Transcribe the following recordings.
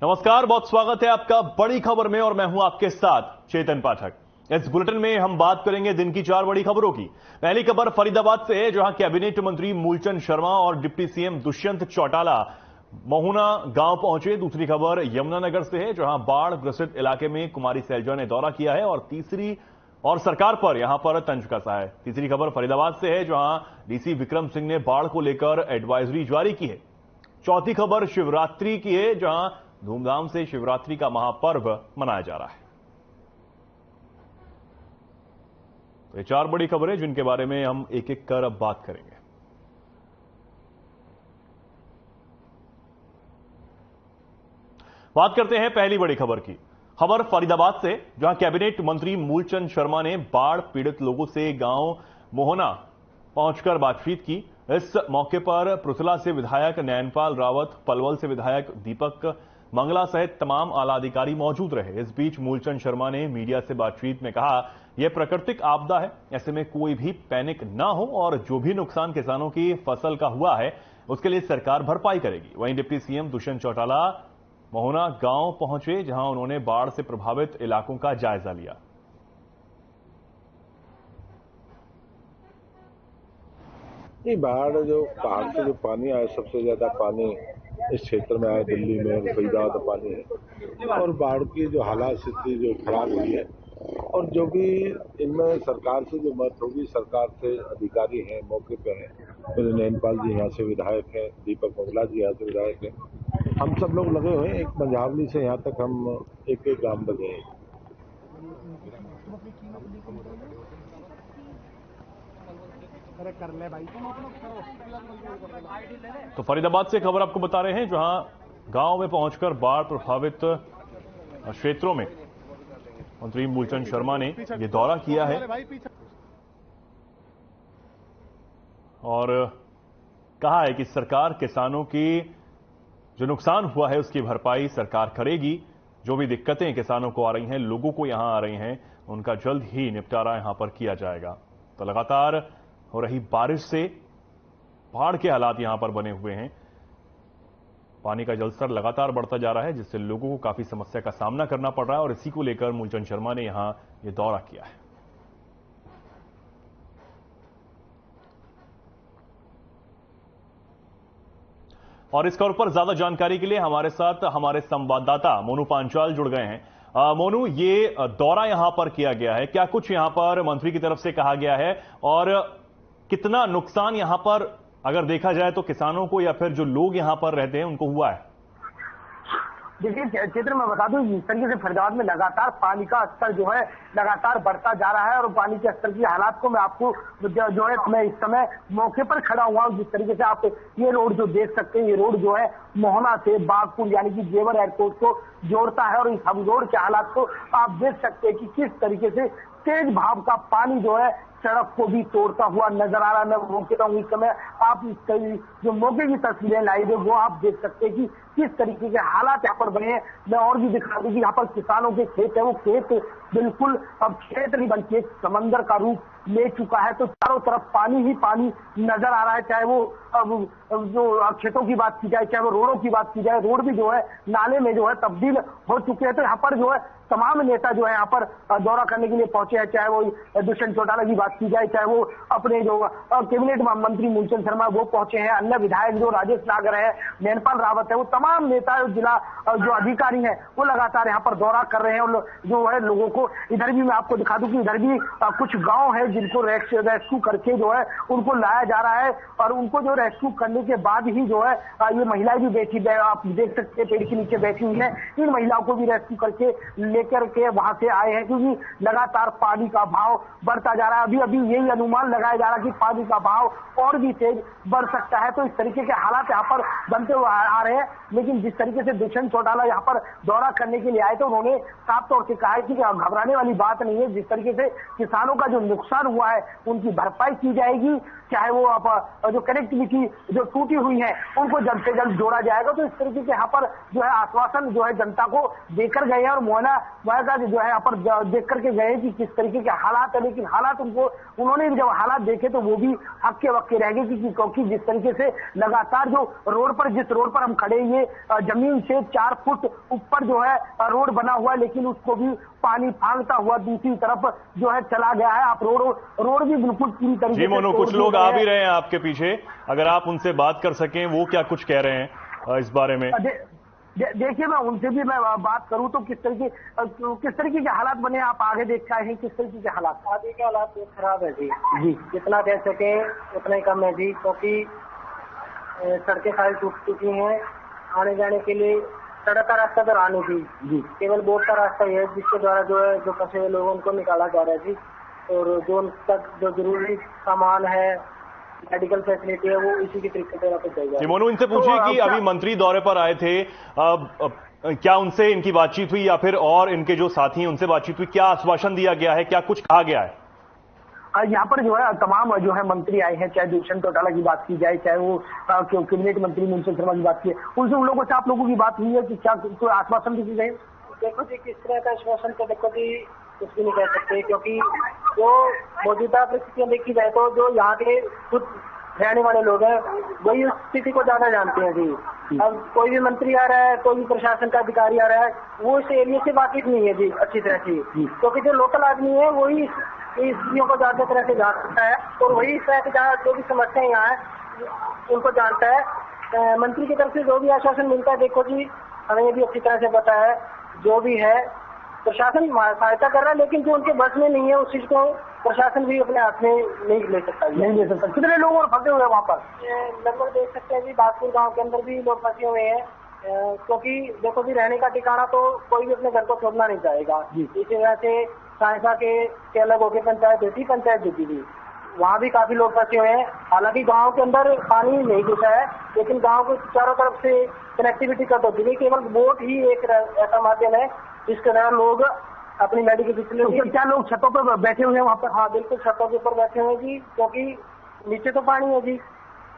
नमस्कार, बहुत स्वागत है आपका बड़ी खबर में और मैं हूं आपके साथ चेतन पाठक। इस बुलेटिन में हम बात करेंगे दिन की 4 बड़ी खबरों की। पहली खबर फरीदाबाद से है, जहां कैबिनेट मंत्री मूलचंद शर्मा और डिप्टी सीएम दुष्यंत चौटाला महुना गांव पहुंचे। दूसरी खबर यमुनानगर से है, जहां बाढ़ ग्रसित इलाके में कुमारी सैलजा ने दौरा किया है और सरकार पर यहां पर तंज कसा है। तीसरी खबर फरीदाबाद से है, जहां डीसी विक्रम सिंह ने बाढ़ को लेकर एडवाइजरी जारी की है। चौथी खबर शिवरात्रि की है, जहां धूमधाम से शिवरात्रि का महापर्व मनाया जा रहा है। तो ये 4 बड़ी खबरें जिनके बारे में हम एक एक कर अब बात करेंगे। बात करते हैं पहली बड़ी खबर की। खबर फरीदाबाद से, जहां कैबिनेट मंत्री मूलचंद शर्मा ने बाढ़ पीड़ित लोगों से गांव मोहना पहुंचकर बातचीत की। इस मौके पर पृथला से विधायक नयनपाल रावत, पलवल से विधायक दीपक मंगला सहित तमाम आला अधिकारी मौजूद रहे। इस बीच मूलचंद शर्मा ने मीडिया से बातचीत में कहा, यह प्राकृतिक आपदा है, ऐसे में कोई भी पैनिक ना हो और जो भी नुकसान किसानों की फसल का हुआ है उसके लिए सरकार भरपाई करेगी। वहीं डिप्टी सीएम दुष्यंत चौटाला महुना गांव पहुंचे, जहां उन्होंने बाढ़ से प्रभावित इलाकों का जायजा लिया। ये बाढ़ जो पहाड़ से जो पानी आया, सबसे ज्यादा पानी इस क्षेत्र में आया, दिल्ली में फरीदाबाद पानी है और बाढ़ की जो हालात स्थिति जो खराब हुई है और जो भी इनमें सरकार से जो मदद होगी, सरकार से अधिकारी हैं, मौके पे हैं, मेरे नयनपाल जी यहाँ से विधायक हैं, दीपक मंगला जी यहाँ से विधायक हैं, हम सब लोग लगे हुए हैं। एक मंझावली से यहाँ तक हम एक एक गांव लगे हैं। तो फरीदाबाद से खबर आपको बता रहे हैं, जहां गांव में पहुंचकर बाढ़ प्रभावित क्षेत्रों में मंत्री मूलचंद शर्मा ने यह दौरा किया है और कहा है कि सरकार किसानों की जो नुकसान हुआ है उसकी भरपाई सरकार करेगी। जो भी दिक्कतें किसानों को आ रही हैं, लोगों को यहां आ रही हैं, उनका जल्द ही निपटारा यहां पर किया जाएगा। तो लगातार हो रही बारिश से बाढ़ के हालात यहां पर बने हुए हैं। पानी का जलस्तर लगातार बढ़ता जा रहा है, जिससे लोगों को काफी समस्या का सामना करना पड़ रहा है और इसी को लेकर मूलचंद शर्मा ने यहां ये दौरा किया है। और इस खबर पर ज्यादा जानकारी के लिए हमारे साथ हमारे संवाददाता मोनू पांचाल जुड़ गए हैं। मोनू, ये दौरा यहां पर किया गया है, क्या कुछ यहां पर मंत्री की तरफ से कहा गया है और कितना नुकसान यहां पर अगर देखा जाए तो किसानों को या फिर जो लोग यहां पर रहते हैं उनको हुआ है? देखिए क्षेत्र में बता दूं, जिस तरीके से फरीदाबाद में लगातार पानी का स्तर जो है लगातार बढ़ता जा रहा है और पानी के स्तर की हालात को मैं आपको जो है मैं इस समय मौके पर खड़ा हुआ हूं। जिस तरीके से आप ये रोड जो देख सकते हैं, ये रोड जो है मोहना से बागपुर यानी कि जेवर एयरपोर्ट को जोड़ता है और इस हम रोड के हालात को आप देख सकते हैं कि किस तरीके से तेज भाव का पानी जो है सड़क को भी तोड़ता हुआ नजर आ रहा है। मैं मौके पर हूं इस समय, आप इस जो मौके की तस्वीरें लाई है वो आप देख सकते हैं कि किस तरीके के हालात यहाँ पर बने हैं। मैं और भी दिखा दूं कि यहाँ पर किसानों के खेत है, वो खेत बिल्कुल अब खेत नहीं बल्कि एक समंदर का रूप ले चुका है। तो चारों तरफ पानी ही पानी नजर आ रहा है, चाहे वो अब जो खेतों की बात की जाए, चाहे वो रोडों की बात की जाए, रोड भी जो है नाले में जो है तब्दील हो चुके हैं। तो यहाँ पर जो है तमाम नेता जो है यहाँ पर दौरा करने के लिए पहुंचे हैं, चाहे वो दुष्यंत चौटाला की बात की जाए, चाहे वो अपने जो कैबिनेट मंत्री मूलचंद शर्मा वो पहुंचे हैं, अन्य विधायक जो राजेश नागर है, नयनपाल रावत है, वो तमाम नेता जिला जो अधिकारी हैं वो लगातार यहाँ पर दौरा कर रहे हैं और जो है लोगों को इधर भी मैं आपको दिखा दूं कि इधर भी कुछ गांव है जिनको रेस्क्यू करके जो है उनको लाया जा रहा है और उनको जो रेस्क्यू करने के बाद ही जो है ये महिलाएं भी बैठी, आप देख सकते हैं पेड़ के नीचे बैठी हुई है। इन महिलाओं को भी रेस्क्यू करके लेकर के वहां से आए हैं, क्योंकि लगातार पानी का भाव बढ़ता जा रहा है। अभी अभी यही अनुमान लगाया जा रहा है कि पानी का भाव और भी तेज बढ़ सकता है। तो इस तरीके के हालात यहाँ पर बनते हुए आ रहे हैं। लेकिन जिस तरीके से दुष्यंत चौटाला यहाँ पर दौरा करने के लिए आए तो उन्होंने साफ तौर से कहा है कि घबराने वाली बात नहीं है। जिस तरीके से किसानों का जो नुकसान नुकसान हुआ है उनकी भरपाई की जाएगी, चाहे वो जो कनेक्टिविटी जो टूटी हुई है उनको जल्द से जल्द जोड़ा जाएगा। तो इस तरीके के यहाँ पर जो है आश्वासन जो है जनता को देकर गए हैं और मोहना का जो है यहाँ पर देख करके गए कि किस तरीके के हालात है, लेकिन हालात उन्होंने जब हालात देखे तो वो भी हक्के वक्के रह गए क्योंकि जिस तरीके से लगातार जो जिस रोड पर हम खड़े ये जमीन से 4 फुट ऊपर जो है रोड बना हुआ है, लेकिन उसको भी पानी फांगता हुआ दूसरी तरफ जो है चला गया है। आप रोड भी बिल्कुल पूरी तरीके से जी मोनू, कुछ लोग आ भी रहे हैं आपके पीछे, अगर आप उनसे बात कर सकें, वो क्या कुछ कह रहे हैं इस बारे में? देखिए मैं उनसे भी मैं बात करूं तो किस तरीके के हालात बने, आप आगे देख के आए हैं, किस तरीके के हालात? आगे के हालात बहुत खराब है जी। जितना कह सके उतना ही कम है जी, क्योंकि सड़कें सारी टूट चुकी हैं। आने जाने के लिए सड़क का रास्ता तो रहा नहीं थी जी, केवल बोट का रास्ता ही है जिसके द्वारा जो फंसे हुए लोगों उनको निकाला जा रहा है जी। और जो उन तक जो जरूरी सामान है, मेडिकल फैसिलिटी है, वो इसी की तरीके से जाएगा। मोनू, इनसे पूछिए कि अभी मंत्री दौरे पर आए थे, क्या उनसे इनकी बातचीत हुई या फिर और इनके जो साथी हैं उनसे बातचीत हुई? क्या आश्वासन दिया गया है, क्या कुछ कहा गया है? यहाँ पर जो है तमाम जो है मंत्री आए हैं, चाहे दुष्यंत चौटाला की बात की जाए, चाहे वो कैबिनेट मंत्री मूलचंद शर्मा की बात की, उनसे उन लोगों से आप लोगों की बात हुई है कि क्या कोई आश्वासन दी गए? देखो जी, किस तरह का आश्वासन तो देखो जी कुछ भी नहीं कह सकते, क्योंकि जो मौजूदा परिस्थितियां देखी जाए तो जो यहाँ के खुद रहने वाले लोग हैं वही उस स्थिति को ज्यादा जानते हैं जी। अब कोई भी मंत्री आ रहा है, कोई भी प्रशासन का अधिकारी आ रहा है, वो इस एरिया से वाकिफ नहीं है जी अच्छी तरह से, क्योंकि जो लोकल आदमी है वही इस चीजों को ज्यादा तरह से जान सकता है और वही इस तरह से जहाँ जो भी समस्याएं यहाँ है उनको जानता है। मंत्री की तरफ से जो भी आश्वासन मिलता है, देखो जी हमें ये भी अच्छी तरह से पता है जो भी है प्रशासन सहायता कर रहा है, लेकिन जो उनके बस में नहीं है उस चीज को प्रशासन भी अपने हाथ में नहीं ले सकता। कितने लोग और फंसे हुए हैं वहाँ पर? लगभग देख सकते हैं जी, बागपुर गांव के अंदर भी लोग फंसे हुए हैं, क्योंकि देखो जी रहने का ठिकाना तो कोई भी अपने घर को छोड़ना नहीं चाहेगा। इसी वजह से साइंसा के अलग होकर पंचायत होती, पंचायत होती थी, वहाँ भी काफी लोग फंसे हुए हैं। हालांकि गांव के अंदर पानी नहीं घुसा है, लेकिन गांव के चारों तरफ से कनेक्टिविटी कट होती है, केवल बोट ही एक ऐसा माध्यम है जिसके द्वारा लोग अपनी मेडिकल फैसिलिटी। क्या लोग छतों पर बैठे हुए हैं वहाँ पर? हाँ बिल्कुल, छतों के ऊपर बैठे हुए जी, क्योंकि नीचे तो पानी है जी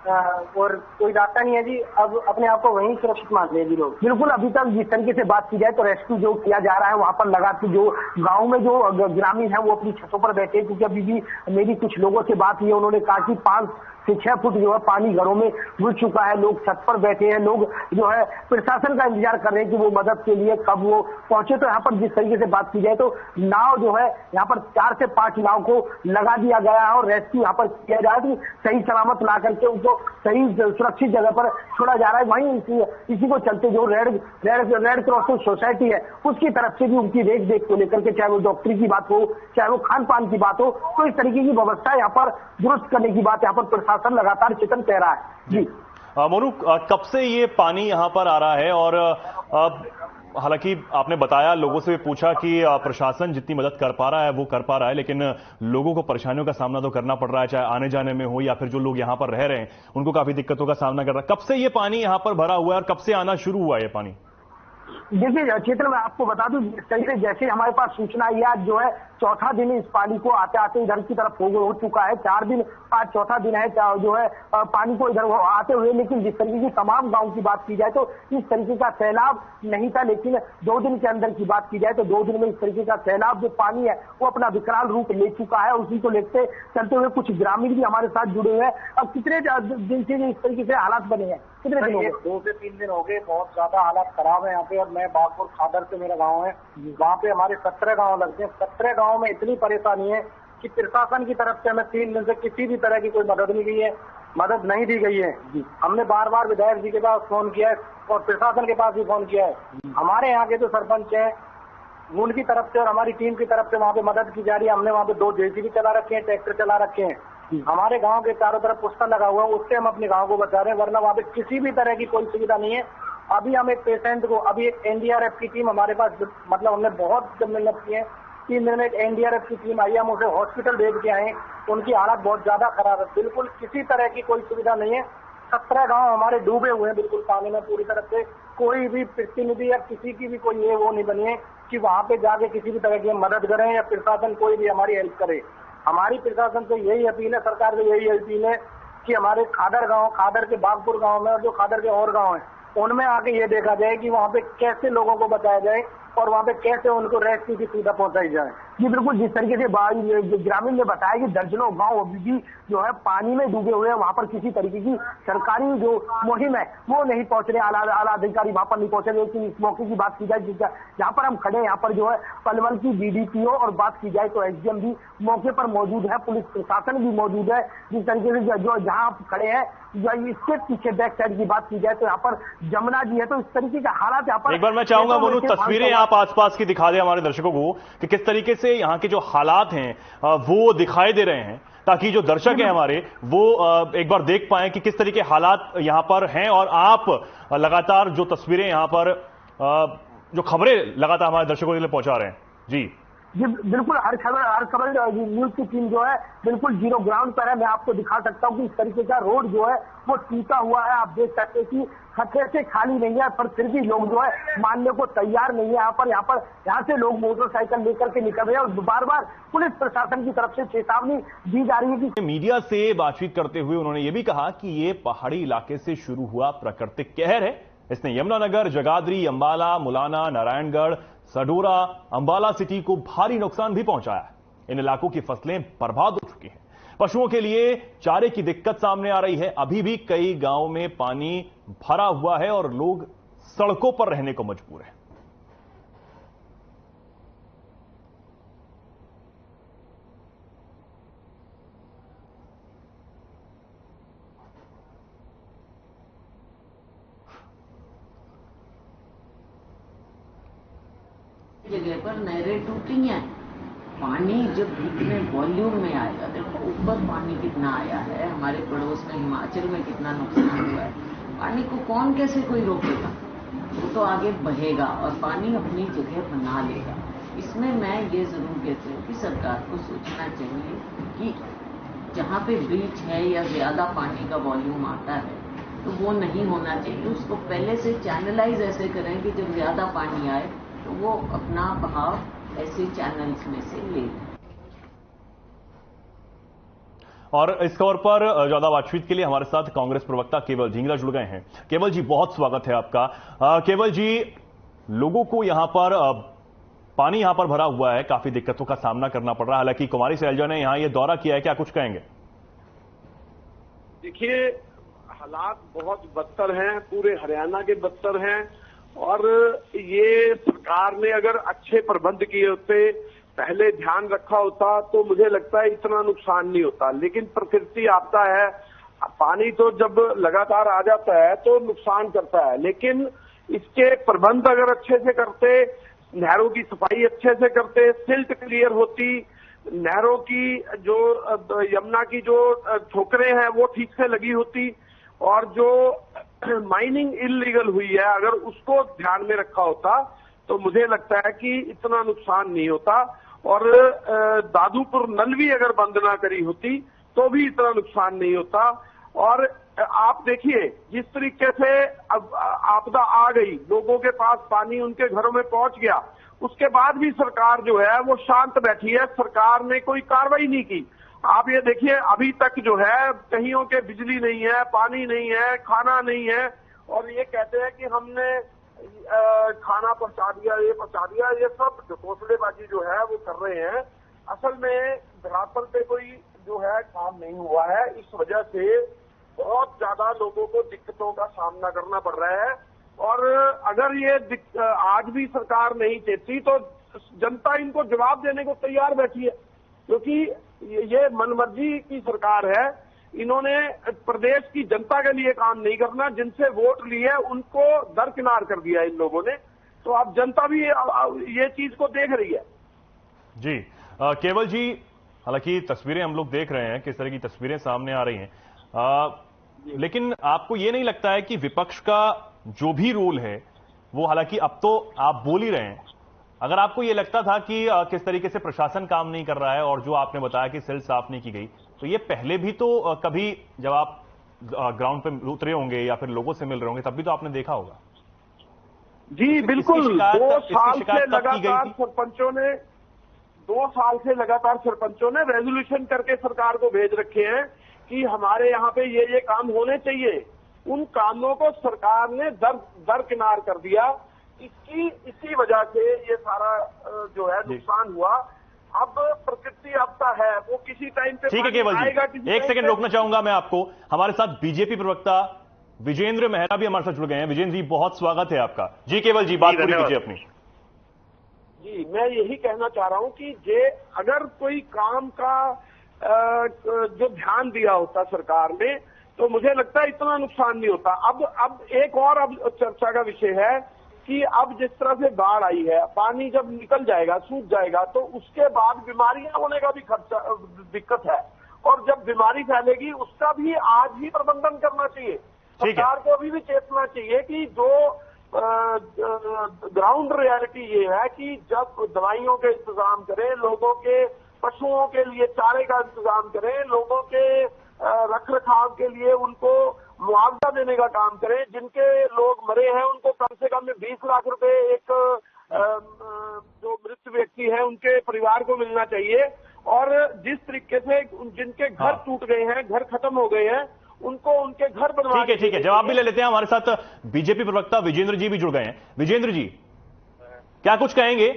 और कोई रास्ता नहीं है जी। अब अपने आप को वहीं सुरक्षित मान रहे हैं जी लोग। बिल्कुल, अभी तक जिस तरीके से बात की जाए तो रेस्क्यू जो किया जा रहा है वहाँ पर लगातार जो गांव में जो ग्रामीण है वो अपनी छतों पर बैठे हैं, क्योंकि अभी भी मेरी कुछ लोगों से बात हुई है, उन्होंने कहा कि 5 से 6 फुट जो है पानी घरों में घुस चुका है, लोग छत पर बैठे हैं, लोग जो है प्रशासन का इंतजार कर रहे हैं कि वो मदद के लिए कब वो पहुंचे। तो यहाँ पर जिस तरीके से बात की जाए तो नाव जो है यहाँ पर 4 से 5 नाव को लगा दिया गया है और रेस्क्यू यहाँ पर किया जा रहा है, सही सलामत ला करके उनको सही सुरक्षित जगह पर छोड़ा जा रहा है। वहीं इसी को चलते जो रेड क्रॉस सोसाइटी है उसकी तरफ से भी उनकी देख को लेकर के, चाहे वो डॉक्टरी की बात हो, चाहे वो खान पान की बात हो, तो इस तरीके की व्यवस्था यहाँ पर दुरुस्त करने की बात यहाँ पर प्रशासन लगातार चिंतन कह रहा है जी। मोनू, कब से ये पानी यहाँ पर आ रहा है? और हालांकि आपने बताया, लोगों से भी पूछा कि प्रशासन जितनी मदद कर पा रहा है वो कर पा रहा है, लेकिन लोगों को परेशानियों का सामना तो करना पड़ रहा है, चाहे आने जाने में हो या फिर जो लोग यहाँ पर रह रहे हैं उनको काफी दिक्कतों का सामना कर रहा है। कब से ये पानी यहाँ पर भरा हुआ है और कब से आना शुरू हुआ है ये पानी? देखिए क्षेत्र में आपको बता दूं, जैसे हमारे पास सूचना आई आज जो है चौथा दिन इस पानी को आते आते इधर की तरफ हो चुका है। 4 दिन आज चौथा दिन है जो है पानी को इधर आते हुए, लेकिन जिस तरीके की तमाम गांव की बात की जाए तो इस तरीके का सैलाब नहीं था, लेकिन 2 दिन के अंदर की बात की जाए तो 2 दिन में इस तरीके का सैलाब जो पानी है वो अपना विकराल रूप ले चुका है। उसी को लेते चलते हुए कुछ ग्रामीण भी हमारे साथ जुड़े हुए हैं। अब कितने दिन से इस तरीके से हालात बने हैं? कितने दिन हो गए? 2 से 3 दिन हो गए, बहुत ज्यादा हालात खराब है यहाँ पे। और मैं बागपुर खादर से मेरा गाँव है, वहाँ पे हमारे 17 गाँव लगते हैं। 17 गाँव में इतनी परेशानी है कि प्रशासन की तरफ से हमें 3 दिन से किसी भी तरह की कोई मदद नहीं दी है, मदद नहीं दी गई है। हमने बार-बार विधायक जी के पास फोन किया है और प्रशासन के पास भी फोन किया है। हमारे यहाँ के जो सरपंच हैं उनकी तरफ से और हमारी टीम की तरफ से वहाँ पे मदद की जा रही है। हमने वहाँ पे 2 जेसीबी चला रखे हैं, ट्रैक्टर चला रखे हैं। हमारे गांव के चारों तरफ पुस्ता लगा हुआ है, उससे हम अपने गांव को बचा रहे हैं, वरना वहाँ पे किसी भी तरह की कोई सुविधा नहीं है। अभी हम एक पेशेंट को, अभी एक एनडीआरएफ की टीम हमारे पास, मतलब हमने बहुत मेहनत की है, 3 दिन में एक एनडीआरएफ की टीम आई है, हम उसे हॉस्पिटल भेज के आए। उनकी हालत बहुत ज्यादा खराब है, बिल्कुल किसी तरह की कोई सुविधा नहीं है। 17 गांव हमारे डूबे हुए हैं बिल्कुल पानी में पूरी तरह से। कोई भी प्रतिनिधि या किसी की भी कोई ये वो नहीं बनी है कि वहां पे जाके किसी भी तरह की मदद करें या प्रशासन कोई भी हमारी हेल्प करे। हमारी प्रशासन से यही अपील है, सरकार से यही अपील है कि हमारे खादर गांव, खादर के बागपुर गांव में और जो खादर के और गांव हैं उनमें आके ये देखा जाए कि वहां पे कैसे लोगों को बचाया जाए और वहां पे कैसे उनको रेस्क्यू की सुविधा पहुंचाई जाए। जी बिल्कुल, जिस तरीके से ग्रामीण ने बताया कि दर्जनों गांव अभी भी जो है पानी में डूबे हुए हैं, वहां पर किसी तरीके की सरकारी जो मुहिम है वो नहीं पहुंच रहे, आला अधिकारी वहां पर नहीं पहुंचे। लेकिन इस मौके की बात की जाए जहां पर हम खड़े हैं, यहाँ पर जो है पलवल की बीडीपीओ और बात की जाए तो एसडीएम भी मौके पर मौजूद है, पुलिस प्रशासन भी मौजूद है। जिस तरीके से जो जहां आप खड़े हैं, इसके पीछे बैक साइड की बात की जाए तो यहाँ पर जमुना जी है, तो इस तरीके के हालात यहाँ पर। एक बार मैं चाहूंगा मोनू, तस्वीरें आप आसपास की दिखा दें हमारे दर्शकों को कि किस तरीके से यहाँ के जो हालात हैं वो दिखाई दे रहे हैं, ताकि जो दर्शक हैं हमारे वो एक बार देख पाएं कि किस तरीके हालात यहाँ पर हैं। और आप लगातार जो तस्वीरें यहाँ पर जो खबरें लगातार हमारे दर्शकों के लिए पहुंचा रहे हैं। जी बिल्कुल, हर खबर न्यूज की टीम जो है बिल्कुल जीरो ग्राउंड पर है। मैं आपको दिखा सकता हूँ कि इस तरीके का रोड जो है वो टूटा हुआ है। आप देख सकते हैं कि खतरे से खाली नहीं है, पर फिर भी लोग जो है मानने को तैयार नहीं है। यहाँ से लोग मोटरसाइकिल लेकर के निकल रहे हैं और बार बार पुलिस प्रशासन की तरफ से चेतावनी दी जा रही है कि मीडिया से बातचीत करते हुए उन्होंने ये भी कहा कि ये पहाड़ी इलाके से शुरू हुआ प्राकृतिक कहर है। इसने यमुनानगर, जगाधरी, अंबाला, मुलाना, नारायणगढ़, सडोरा, अंबाला सिटी को भारी नुकसान भी पहुंचाया है। इन इलाकों की फसलें बर्बाद हो चुकी हैं। पशुओं के लिए चारे की दिक्कत सामने आ रही है। अभी भी कई गांवों में पानी भरा हुआ है और लोग सड़कों पर रहने को मजबूर हैं। जगह पर नहरें टूटी हैं, पानी जब कितने वॉल्यूम में आएगा, देखो ऊपर पानी कितना आया है, हमारे पड़ोस में हिमाचल में कितना नुकसान हुआ है। पानी को कौन कैसे कोई रोकेगा, वो तो आगे बहेगा और पानी अपनी जगह बना लेगा। इसमें मैं ये जरूर कहती हूँ कि सरकार को सोचना चाहिए कि जहाँ पे ब्रीच है या ज्यादा पानी का वॉल्यूम आता है तो वो नहीं होना चाहिए, उसको पहले से चैनलाइज ऐसे करें कि जब ज्यादा पानी आए तो वो अपना बहाव ऐसे चैनल्स में से ले। और इस खबर पर ज्यादा बातचीत के लिए हमारे साथ कांग्रेस प्रवक्ता केवल ढींगरा जुड़ गए हैं। केवल जी, बहुत स्वागत है आपका। केवल जी, लोगों को यहां पर पानी यहां पर भरा हुआ है, काफी दिक्कतों का सामना करना पड़ रहा है। हालांकि कुमारी सैलजा ने यहां ये दौरा किया है, क्या कुछ कहेंगे? देखिए, हालात बहुत बदतर हैं, पूरे हरियाणा के बदतर हैं और ये सरकार ने अगर अच्छे प्रबंध किए होते, पहले ध्यान रखा होता तो मुझे लगता है इतना नुकसान नहीं होता। लेकिन प्रकृति आपदा है, पानी तो जब लगातार आ जाता है तो नुकसान करता है, लेकिन इसके प्रबंध अगर अच्छे से करते, नहरों की सफाई अच्छे से करते, सिल्ट क्लियर होती, नहरों की जो यमुना की जो ठोकरें हैं वो ठीक से लगी होती और जो माइनिंग इलीगल हुई है अगर उसको ध्यान में रखा होता तो मुझे लगता है कि इतना नुकसान नहीं होता। और दादूपुर नल भी अगर बंद ना करी होती तो भी इतना नुकसान नहीं होता। और आप देखिए जिस तरीके से अब आपदा आ गई, लोगों के पास पानी उनके घरों में पहुंच गया, उसके बाद भी सरकार जो है वो शांत बैठी है, सरकार ने कोई कार्रवाई नहीं की। आप ये देखिए, अभी तक जो है कहीं के बिजली नहीं है, पानी नहीं है, खाना नहीं है और ये कहते हैं कि हमने खाना पहुंचा दिया, ये पहुंचा दिया, ये सब घोषणेबाजी जो है वो कर रहे हैं। असल में धरातल पे कोई जो है काम नहीं हुआ है, इस वजह से बहुत ज्यादा लोगों को दिक्कतों का सामना करना पड़ रहा है। और अगर ये आज भी सरकार नहीं चेती तो जनता इनको जवाब देने को तैयार बैठी है, क्योंकि ये मनमर्जी की सरकार है। इन्होंने प्रदेश की जनता के लिए काम नहीं करना, जिनसे वोट लिए उनको दरकिनार कर दिया इन लोगों ने। तो अब जनता भी ये चीज को देख रही है। जी केवल जी, हालांकि तस्वीरें हम लोग देख रहे हैं, किस तरह की तस्वीरें सामने आ रही हैं, लेकिन आपको ये नहीं लगता है कि विपक्ष का जो भी रोल है वो, हालांकि अब तो आप बोल ही रहे हैं, अगर आपको ये लगता था कि किस तरीके से प्रशासन काम नहीं कर रहा है और जो आपने बताया कि सेल साफ नहीं की गई, तो ये पहले भी तो कभी जब आप ग्राउंड पे उतरे होंगे या फिर लोगों से मिल रहे होंगे तब भी तो आपने देखा होगा। जी बिल्कुल, 2 साल से लगातार सरपंचों ने 2 साल से लगातार सरपंचों ने रेजोल्यूशन करके सरकार को भेज रखे हैं कि हमारे यहाँ पे ये काम होने चाहिए। उन कामों को सरकार ने दरकिनार कर दिया। इसी वजह से ये सारा जो है नुकसान हुआ। अब प्रकृति आपदा है, वो किसी टाइम पे ठीक है केवल जी, एक सेकंड रोकना चाहूंगा मैं आपको। हमारे साथ बीजेपी प्रवक्ता विजेंद्र मेहरा भी हमारे साथ जुड़ गए हैं। विजेंद्र जी, बहुत स्वागत है आपका। जी केवल जी, बात पूरी कीजिए अपनी। जी, मैं यही कहना चाह रहा हूं कि अगर कोई काम का जो ध्यान दिया होता सरकार ने, तो मुझे लगता है इतना नुकसान नहीं होता। अब एक और चर्चा का विषय है कि अब जिस तरह से बाढ़ आई है, पानी जब निकल जाएगा, सूख जाएगा, तो उसके बाद बीमारियां होने का भी दिक्कत है। और जब बीमारी फैलेगी उसका भी आज ही प्रबंधन करना चाहिए। सरकार को अभी भी चेतना चाहिए कि जो ग्राउंड रियलिटी ये है कि जब दवाइयों के इंतजाम करें, लोगों के पशुओं के लिए चारे का इंतजाम करें, लोगों के रख रखाव के लिए उनको मुआवजा देने का काम करें। जिनके लोग मरे हैं उनको कम से कम 20 लाख रुपए एक जो मृत व्यक्ति है उनके परिवार को मिलना चाहिए। और जिस तरीके से जिनके घर टूट गए हैं, घर खत्म हो गए हैं, उनको उनके घर बनवा। ठीक है, जवाब भी ले लेते हैं। हमारे साथ बीजेपी प्रवक्ता विजेंद्र जी भी जुड़ गए हैं। विजेंद्र जी, क्या कुछ कहेंगे?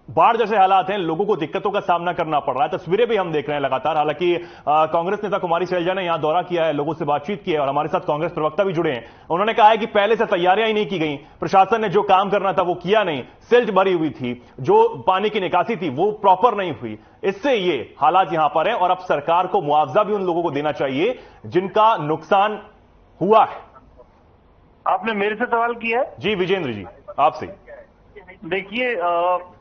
बाढ़ जैसे हालात हैं, लोगों को दिक्कतों का सामना करना पड़ रहा है, तस्वीरें भी हम देख रहे हैं लगातार। हालांकि कांग्रेस नेता कुमारी सैलजा ने यहां दौरा किया है, लोगों से बातचीत की है और हमारे साथ कांग्रेस प्रवक्ता भी जुड़े हैं। उन्होंने कहा है कि पहले से तैयारियां ही नहीं की गई, प्रशासन ने जो काम करना था वो किया नहीं, सिल्ट भरी हुई थी, जो पानी की निकासी थी वो प्रॉपर नहीं हुई, इससे ये हालात यहां पर है। और अब सरकार को मुआवजा भी उन लोगों को देना चाहिए जिनका नुकसान हुआ है। आपने मेरे से सवाल किया है? जी विजेंद्र जी, आपसे। देखिए,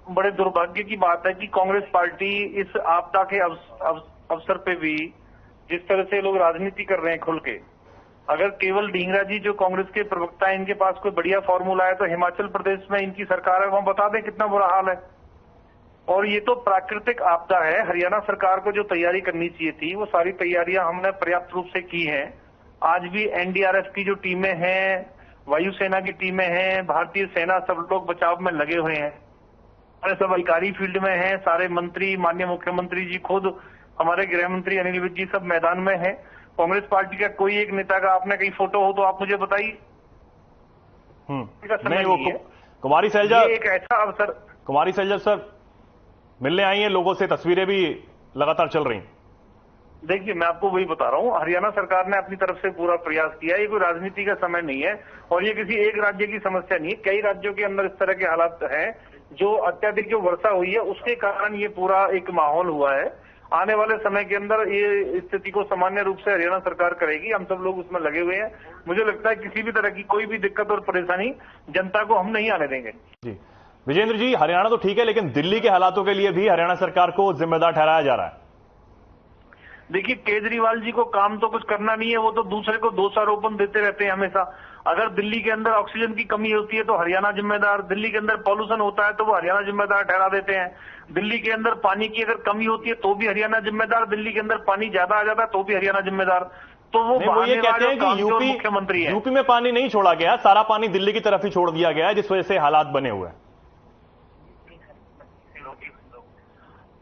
बड़े दुर्भाग्य की बात है कि कांग्रेस पार्टी इस आपदा के अवसर पे भी जिस तरह से लोग राजनीति कर रहे हैं खुल के, अगर केवल ढींगरा जी जो कांग्रेस के प्रवक्ता है इनके पास कोई बढ़िया फॉर्मूला है तो हिमाचल प्रदेश में इनकी सरकार है, वहां बता दें कितना बुरा हाल है। और ये तो प्राकृतिक आपदा है। हरियाणा सरकार को जो तैयारी करनी चाहिए थी वो सारी तैयारियां हमने पर्याप्त रूप से की हैं। आज भी एनडीआरएफ की जो टीमें हैं, वायुसेना की टीमें हैं, भारतीय सेना, सब लोग बचाव में लगे हुए हैं। हमारे सब अधिकारी फील्ड में हैं, सारे मंत्री, माननीय मुख्यमंत्री जी खुद, हमारे गृह मंत्री अनिल विज जी सब मैदान में हैं। कांग्रेस पार्टी का कोई एक नेता का आपने कहीं फोटो हो तो आप मुझे बताइए। नहीं, वो कुमारी सैलजा, एक ऐसा अवसर, कुमारी सैलजा सर मिलने आई हैं लोगों से, तस्वीरें भी लगातार चल रही। देखिए, मैं आपको वही बता रहा हूँ, हरियाणा सरकार ने अपनी तरफ से पूरा प्रयास किया। ये कोई राजनीति का समय नहीं है और ये किसी एक राज्य की समस्या नहीं है। कई राज्यों के अंदर इस तरह के हालात हैं, जो अत्यधिक जो वर्षा हुई है उसके कारण ये पूरा एक माहौल हुआ है। आने वाले समय के अंदर ये स्थिति को सामान्य रूप से हरियाणा सरकार करेगी, हम सब लोग उसमें लगे हुए हैं। मुझे लगता है किसी भी तरह की कोई भी दिक्कत और परेशानी जनता को हम नहीं आने देंगे। जी विजेंद्र जी, हरियाणा तो ठीक है, लेकिन दिल्ली के हालातों के लिए भी हरियाणा सरकार को जिम्मेदार ठहराया जा रहा है। देखिए, केजरीवाल जी को काम तो कुछ करना नहीं है, वो तो दूसरे को दोषारोपण देते रहते हैं हमेशा। अगर दिल्ली के अंदर ऑक्सीजन की कमी होती है तो हरियाणा जिम्मेदार, दिल्ली के अंदर पॉल्यूशन होता है तो वो हरियाणा जिम्मेदार ठहरा देते हैं, दिल्ली के अंदर पानी की अगर कमी होती है तो भी हरियाणा जिम्मेदार, दिल्ली के अंदर पानी ज्यादा आ जाता है तो भी हरियाणा जिम्मेदार। तो वो ये कहते हैं कि मुख्यमंत्री है। यूपी में पानी नहीं छोड़ा गया, सारा पानी दिल्ली की तरफ ही छोड़ दिया गया है, जिस वजह से हालात बने हुए हैं।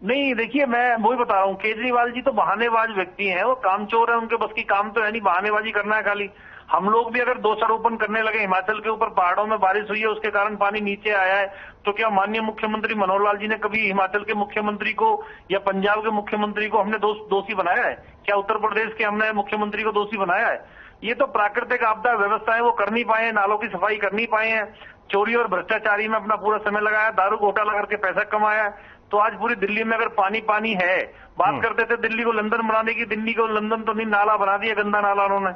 नहीं, देखिए, मैं वही बता रहा हूँ, केजरीवाल जी तो बहानेबाज व्यक्ति हैं, वो कामचोर है, उनके बस की काम तो है नहीं, बहानेबाजी करना है खाली। हम लोग भी अगर दोषारोपण करने लगे, हिमाचल के ऊपर पहाड़ों में बारिश हुई है उसके कारण पानी नीचे आया है, तो क्या माननीय मुख्यमंत्री मनोहर लाल जी ने कभी हिमाचल के मुख्यमंत्री को या पंजाब के मुख्यमंत्री को हमने दोषी बनाया है? क्या उत्तर प्रदेश के हमने मुख्यमंत्री को दोषी बनाया है? ये तो प्राकृतिक आपदा व्यवस्था है, वो कर नहीं पाए, नालों की सफाई कर नहीं पाए हैं, चोरी और भ्रष्टाचारी में अपना पूरा समय लगाया, दारू घोटाला करके पैसा कमाया। तो आज पूरी दिल्ली में अगर पानी है, बात करते थे दिल्ली को लंदन बनाने की, दिल्ली को लंदन तो नहीं, नाला बना दिया, गंदा नाला उन्होंने,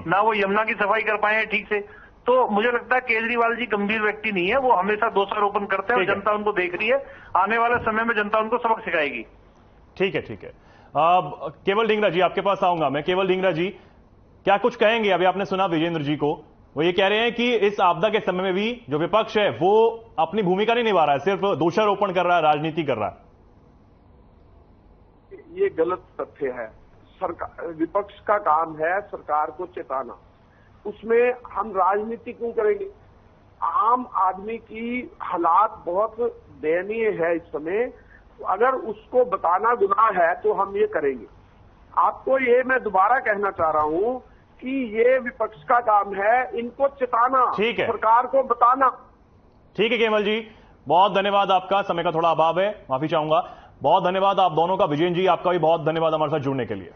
ना वो यमुना की सफाई कर पाए हैं ठीक से। तो मुझे लगता है केजरीवाल जी गंभीर व्यक्ति नहीं है, वो हमेशा दोषारोपण करते हैं और जनता उनको देख रही है। आने वाले समय में जनता उनको सबक सिखाएगी। ठीक है। केवल ढींगरा जी, आपके पास आऊंगा मैं। केवल ढींगरा जी, क्या कुछ कहेंगे? अभी आपने सुना विजेंद्र जी को, वो ये कह रहे हैं कि इस आपदा के समय में भी जो विपक्ष है वो अपनी भूमिका नहीं निभा रहा है, सिर्फ दोषारोपण कर रहा है, राजनीति कर रहा है। ये गलत तथ्य है। सरकार, विपक्ष का काम है सरकार को चेताना, उसमें हम राजनीति क्यों करेंगे? आम आदमी की हालात बहुत दयनीय है इस समय। अगर उसको बताना गुनाह है तो हम ये करेंगे। आपको ये मैं दोबारा कहना चाह रहा हूं कि ये विपक्ष का काम है, इनको चिताना, ठीक है, सरकार को बताना। ठीक है केवल जी, बहुत धन्यवाद आपका, समय का थोड़ा अभाव है, माफी चाहूंगा। बहुत धन्यवाद आप दोनों का। विजयन जी आपका भी बहुत धन्यवाद हमारे साथ जुड़ने के लिए।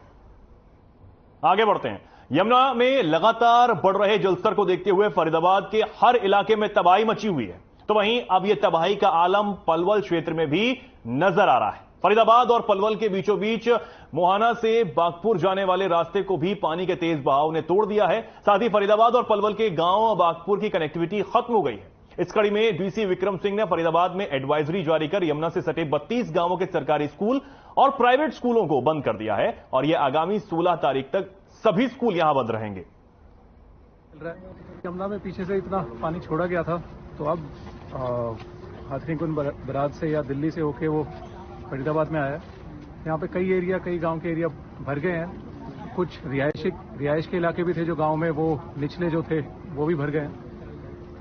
आगे बढ़ते हैं। यमुना में लगातार बढ़ रहे जलस्तर को देखते हुए फरीदाबाद के हर इलाके में तबाही मची हुई है, तो वहीं अब यह तबाही का आलम पलवल क्षेत्र में भी नजर आ रहा है। फरीदाबाद और पलवल के बीचों बीच मोहाना से बागपुर जाने वाले रास्ते को भी पानी के तेज बहाव ने तोड़ दिया है। साथ ही फरीदाबाद और पलवल के गांव बागपुर की कनेक्टिविटी खत्म हो गई है। इस कड़ी में डीसी विक्रम सिंह ने फरीदाबाद में एडवाइजरी जारी कर यमुना से सटे 32 गांवों के सरकारी स्कूल और प्राइवेट स्कूलों को बंद कर दिया है और यह आगामी 16 तारीख तक सभी स्कूल यहां बंद रहेंगे। यमुना में पीछे से इतना पानी छोड़ा गया था, तो अब हाथरीकुंड बराज से या दिल्ली से होके वो फरीदाबाद में आया है। यहाँ पे कई गांव के एरिया भर गए हैं। कुछ रिहायश के इलाके भी थे जो गांव में, वो निचले जो थे वो भी भर गए हैं।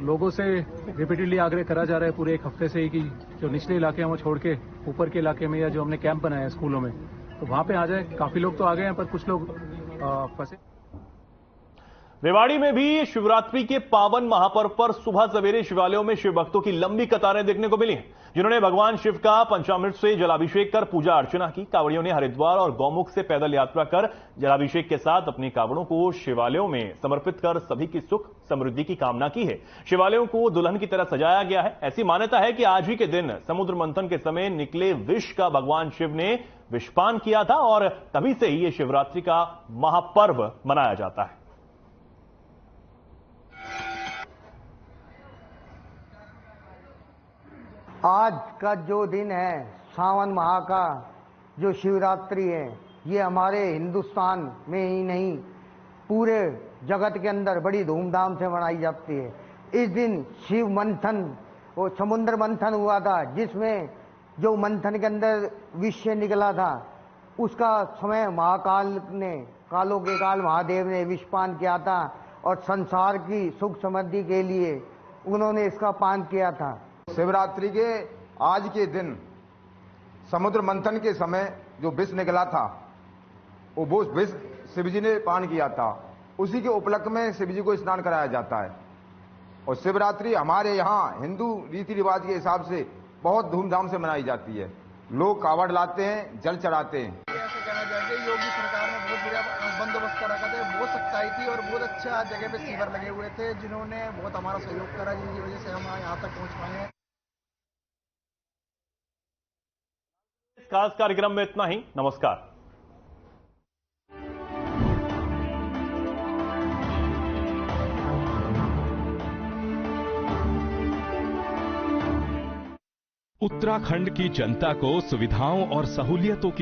लोगों से रिपीटेडली आग्रह करा जा रहा है पूरे एक हफ्ते से ही कि जो निचले इलाके हैं वो छोड़ के ऊपर के इलाके में या जो हमने कैंप बनाया है स्कूलों में, तो वहां पे आ जाए। काफी लोग तो आ गए हैं पर कुछ लोग फंसे। रेवाड़ी में भी शिवरात्रि के पावन महापर्व पर सुबह सवेरे शिवालयों में शिव भक्तों की लंबी कतारें देखने को मिली हैं, जिन्होंने भगवान शिव का पंचामृत से जलाभिषेक कर पूजा अर्चना की। कांवड़ियों ने हरिद्वार और गौमुख से पैदल यात्रा कर जलाभिषेक के साथ अपने कांवड़ों को शिवालयों में समर्पित कर सभी की सुख समृद्धि की कामना की है। शिवालयों को दुल्हन की तरह सजाया गया है। ऐसी मान्यता है कि आज ही के दिन समुद्र मंथन के समय निकले विष का भगवान शिव ने विषपान किया था और तभी से ही ये शिवरात्रि का महापर्व मनाया जाता है। आज का जो दिन है, सावन माह का जो शिवरात्रि है, ये हमारे हिंदुस्तान में ही नहीं पूरे जगत के अंदर बड़ी धूमधाम से मनाई जाती है। इस दिन शिव मंथन वो समुद्र मंथन हुआ था, जिसमें जो मंथन के अंदर विष निकला था, उसका समय महाकाल ने, कालों के काल महादेव ने विषपान किया था और संसार की सुख समृद्धि के लिए उन्होंने इसका पान किया था। शिवरात्रि के आज के दिन समुद्र मंथन के समय जो विष निकला था, वो विष शिवजी ने पान किया था। उसी के उपलक्ष्य में शिवजी को स्नान कराया जाता है। और शिवरात्रि हमारे यहाँ हिंदू रीति रिवाज के हिसाब से बहुत धूमधाम से मनाई जाती है। लोग कावड़ लाते हैं, जल चढ़ाते हैं। ऐसे कहना चाहेंगे, योगी सरकार ने बहुत बढ़िया बंदोबस्त करा था, बहुत सख्ताई थी और बहुत अच्छा जगह पे शिविर लगे हुए थे, जिन्होंने बहुत हमारा सहयोग करा, जिनकी वजह से हम यहाँ तक पहुँच पाए हैं। इस खास कार्यक्रम में इतना ही। नमस्कार। उत्तराखंड की जनता को सुविधाओं और सहूलियतों की